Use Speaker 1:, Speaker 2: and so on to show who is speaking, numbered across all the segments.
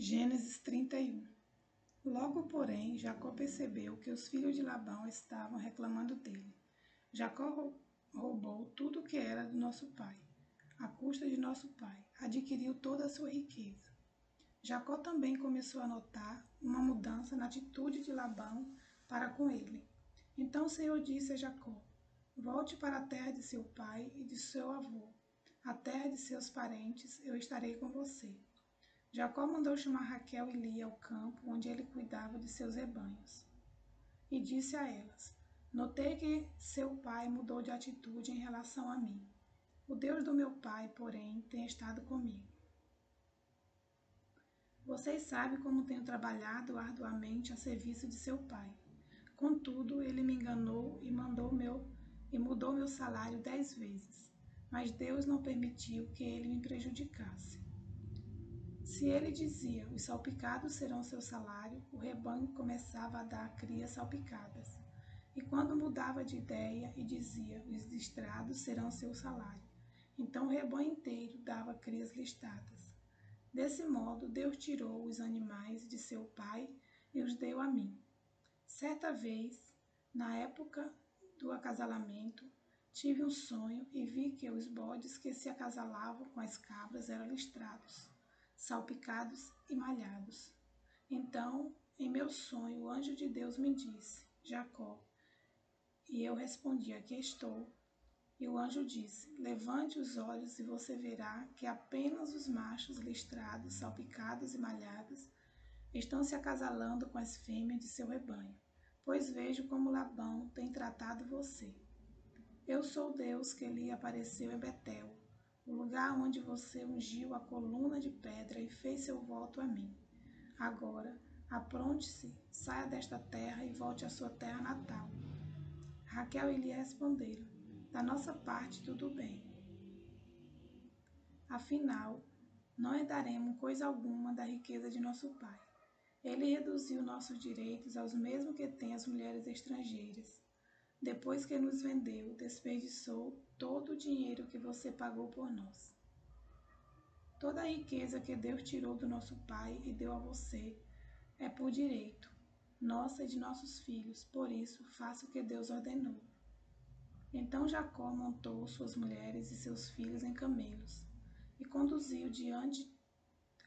Speaker 1: Gênesis 31. Logo, porém, Jacó percebeu que os filhos de Labão estavam reclamando dele. Jacó roubou tudo que era do nosso pai, à custa de nosso pai, adquiriu toda a sua riqueza. Jacó também começou a notar uma mudança na atitude de Labão para com ele. Então o Senhor disse a Jacó: volte para a terra de seu pai e de seu avô, a terra de seus parentes, eu estarei com você. Jacó mandou chamar Raquel e Lia ao campo onde ele cuidava de seus rebanhos. E disse a elas: notei que seu pai mudou de atitude em relação a mim. O Deus do meu pai, porém, tem estado comigo. Vocês sabem como tenho trabalhado arduamente a serviço de seu pai. Contudo, ele me enganou e mudou meu salário 10 vezes. Mas Deus não permitiu que ele me prejudicasse. Se ele dizia, os salpicados serão seu salário, o rebanho começava a dar crias salpicadas. E quando mudava de ideia e dizia, os listrados serão seu salário, então o rebanho inteiro dava crias listadas. Desse modo, Deus tirou os animais de seu pai e os deu a mim. Certa vez, na época do acasalamento, tive um sonho e vi que os bodes que se acasalavam com as cabras eram listrados, salpicados e malhados. Então, em meu sonho, o anjo de Deus me disse, Jacó. E eu respondi, aqui estou. E o anjo disse, levante os olhos e você verá que apenas os machos listrados, salpicados e malhados estão se acasalando com as fêmeas de seu rebanho, pois vejo como Labão tem tratado você. Eu sou Deus que lhe apareceu em Betel, o lugar onde você ungiu a coluna de pedra e fez seu voto a mim. Agora, apronte-se, saia desta terra e volte à sua terra natal. Raquel e Lia responderam, da nossa parte tudo bem. Afinal, não herdaremos coisa alguma da riqueza de nosso pai. Ele reduziu nossos direitos aos mesmos que têm as mulheres estrangeiras. Depois que nos vendeu, desperdiçou todo o dinheiro que você pagou por nós. Toda a riqueza que Deus tirou do nosso pai e deu a você é por direito, nossa e de nossos filhos, por isso faça o que Deus ordenou. Então Jacó montou suas mulheres e seus filhos em camelos e conduziu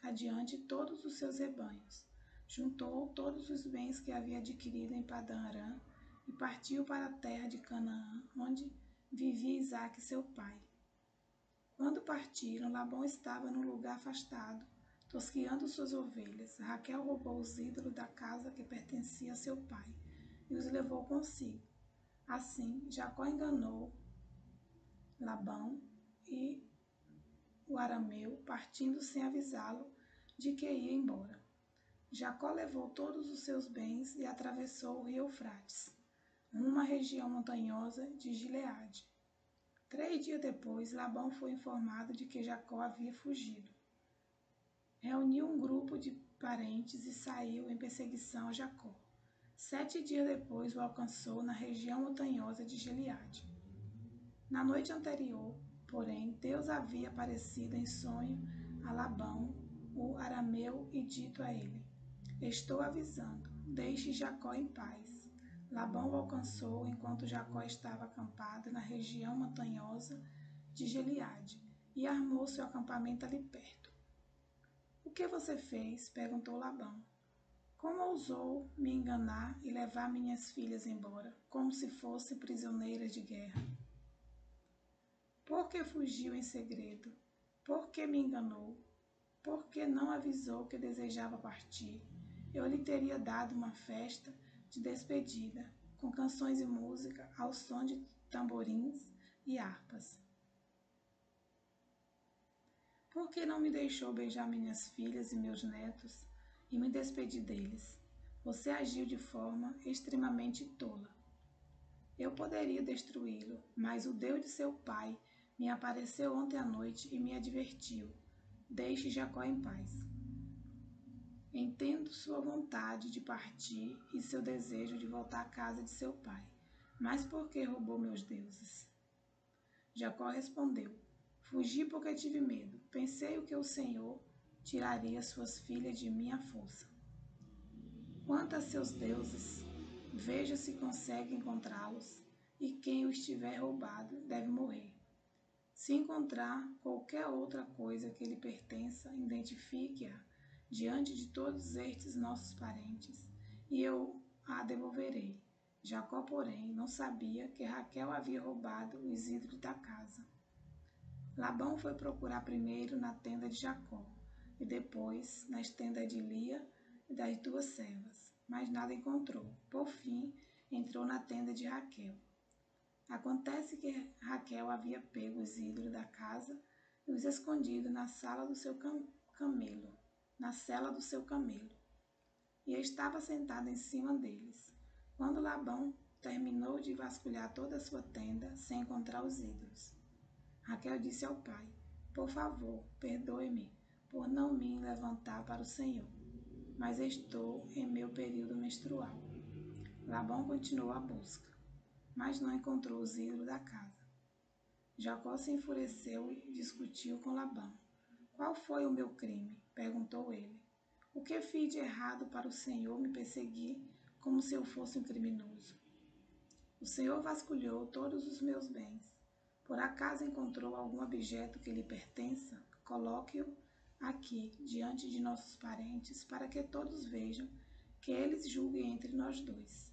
Speaker 1: adiante todos os seus rebanhos. Juntou todos os bens que havia adquirido em Padã-Arã e partiu para a terra de Canaã, onde vivia Isaque seu pai. Quando partiram, Labão estava num lugar afastado, tosqueando suas ovelhas. Raquel roubou os ídolos da casa que pertencia a seu pai e os levou consigo. Assim, Jacó enganou Labão e o arameu, partindo sem avisá-lo de que ia embora. Jacó levou todos os seus bens e atravessou o rio Eufrates, numa região montanhosa de Gileade. 3 dias depois, Labão foi informado de que Jacó havia fugido. Reuniu um grupo de parentes e saiu em perseguição a Jacó. 7 dias depois, o alcançou na região montanhosa de Gileade. Na noite anterior, porém, Deus havia aparecido em sonho a Labão, o arameu, e dito a ele, estou avisando, deixe Jacó em paz. Labão o alcançou enquanto Jacó estava acampado na região montanhosa de Gileade e armou seu acampamento ali perto. O que você fez? Perguntou Labão. Como ousou me enganar e levar minhas filhas embora, como se fossem prisioneiras de guerra? Por que fugiu em segredo? Por que me enganou? Por que não avisou que desejava partir? Eu lhe teria dado uma festa de despedida, com canções e música ao som de tamborins e harpas. Por que não me deixou beijar minhas filhas e meus netos e me despedir deles? Você agiu de forma extremamente tola. Eu poderia destruí-lo, mas o Deus de seu pai me apareceu ontem à noite e me advertiu. Deixe Jacó em paz. Entendo sua vontade de partir e seu desejo de voltar à casa de seu pai. Mas por que roubou meus deuses? Jacó respondeu, fugi porque tive medo. Pensei o que o Senhor tiraria suas filhas de minha força. Quanto a seus deuses, veja se consegue encontrá-los, e quem os tiver roubado deve morrer. Se encontrar qualquer outra coisa que lhe pertença, identifique-a diante de todos estes nossos parentes, e eu a devolverei. Jacó, porém, não sabia que Raquel havia roubado os ídolos da casa. Labão foi procurar primeiro na tenda de Jacó, e depois nas tendas de Lia e das duas servas, mas nada encontrou. Por fim, entrou na tenda de Raquel. Acontece que Raquel havia pego os ídolos da casa e os escondido na sala do seu camelo, na cela do seu camelo, e estava sentada em cima deles. Quando Labão terminou de vasculhar toda a sua tenda sem encontrar os ídolos, Raquel disse ao pai: por favor, perdoe-me por não me levantar para o Senhor, mas estou em meu período menstrual. Labão continuou a busca, mas não encontrou os ídolos da casa. Jacó se enfureceu e discutiu com Labão. Qual foi o meu crime? Perguntou ele. O que fiz de errado para o Senhor me perseguir como se eu fosse um criminoso? O Senhor vasculhou todos os meus bens. Por acaso encontrou algum objeto que lhe pertença? Coloque-o aqui, diante de nossos parentes, para que todos vejam, que eles julguem entre nós dois.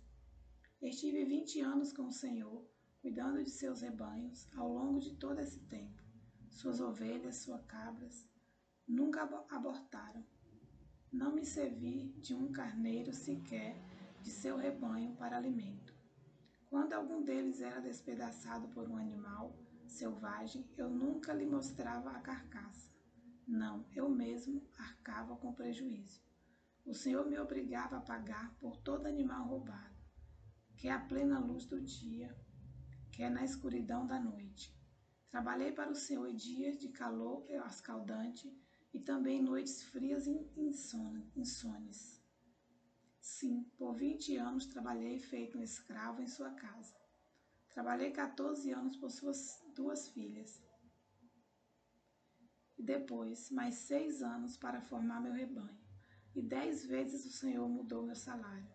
Speaker 1: Estive 20 anos com o Senhor, cuidando de seus rebanhos ao longo de todo esse tempo. Suas ovelhas, suas cabras, nunca abortaram. Não me servi de um carneiro sequer de seu rebanho para alimento. Quando algum deles era despedaçado por um animal selvagem, eu nunca lhe mostrava a carcaça. Não, eu mesmo arcava com prejuízo. O Senhor me obrigava a pagar por todo animal roubado, quer à plena luz do dia, quer na escuridão da noite. Trabalhei para o Senhor em dias de calor escaldante e também noites frias e insones. Sim, por 20 anos trabalhei feito um escravo em sua casa. Trabalhei 14 anos por suas 2 filhas. E depois, mais 6 anos para formar meu rebanho. E 10 vezes o Senhor mudou meu salário.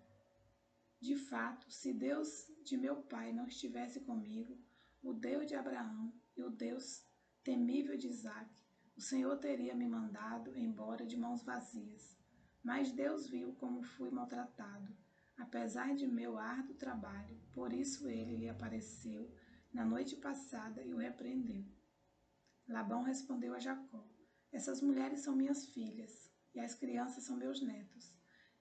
Speaker 1: De fato, se Deus de meu pai não estivesse comigo, o Deus de Abraão e o Deus temível de Isaque, o Senhor teria me mandado embora de mãos vazias. Mas Deus viu como fui maltratado, apesar de meu árduo trabalho. Por isso ele lhe apareceu na noite passada e o repreendeu. Labão respondeu a Jacó: essas mulheres são minhas filhas, e as crianças são meus netos,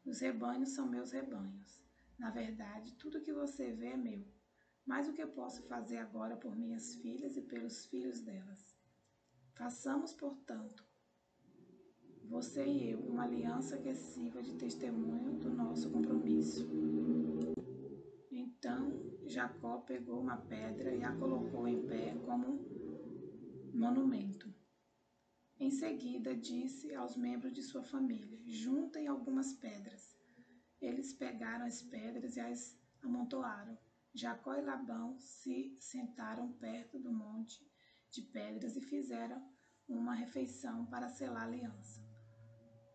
Speaker 1: e os rebanhos são meus rebanhos. Na verdade, tudo que você vê é meu. Mas o que posso fazer agora por minhas filhas e pelos filhos delas? Façamos, portanto, você e eu, uma aliança que sirva de testemunho do nosso compromisso. Então Jacó pegou uma pedra e a colocou em pé como monumento. Em seguida disse aos membros de sua família: juntem algumas pedras. Eles pegaram as pedras e as amontoaram. Jacó e Labão se sentaram perto do monte de pedras e fizeram uma refeição para selar a aliança.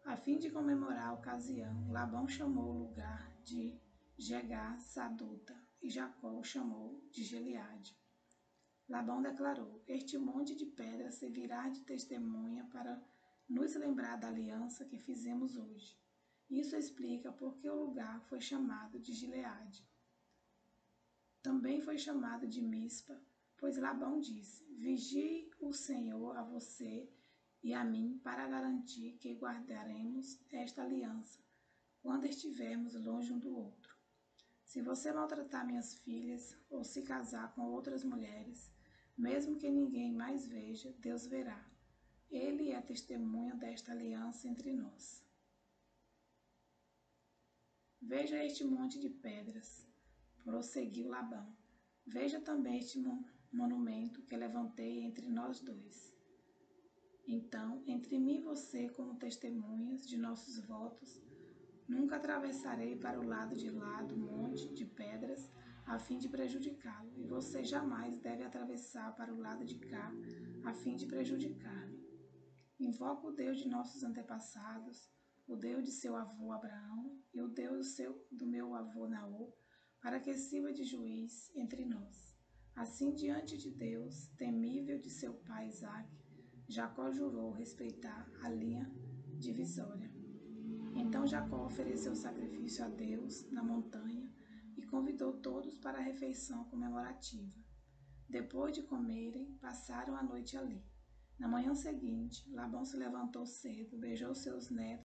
Speaker 1: A fim de comemorar a ocasião, Labão chamou o lugar de Jegar-Saduta e Jacó o chamou de Gileade. Labão declarou: este monte de pedras servirá de testemunha para nos lembrar da aliança que fizemos hoje. Isso explica por que o lugar foi chamado de Gileade. Também foi chamado de Mispa, pois Labão disse: vigie o Senhor a você e a mim para garantir que guardaremos esta aliança quando estivermos longe um do outro. Se você maltratar minhas filhas ou se casar com outras mulheres, mesmo que ninguém mais veja, Deus verá. Ele é testemunha desta aliança entre nós. Veja este monte de pedras, prosseguiu Labão. Veja também este monumento que levantei entre nós dois. Então, entre mim e você, como testemunhas de nossos votos, nunca atravessarei para o lado de lá do monte de pedras a fim de prejudicá-lo, e você jamais deve atravessar para o lado de cá a fim de prejudicar-me. Invoco o Deus de nossos antepassados, o Deus de seu avô Abraão e o Deus do meu avô Naor, para que sirva de juiz entre nós. Assim, diante de Deus, temível de seu pai Isaque, Jacó jurou respeitar a linha divisória. Então Jacó ofereceu sacrifício a Deus na montanha e convidou todos para a refeição comemorativa. Depois de comerem, passaram a noite ali. Na manhã seguinte, Labão se levantou cedo, beijou seus netos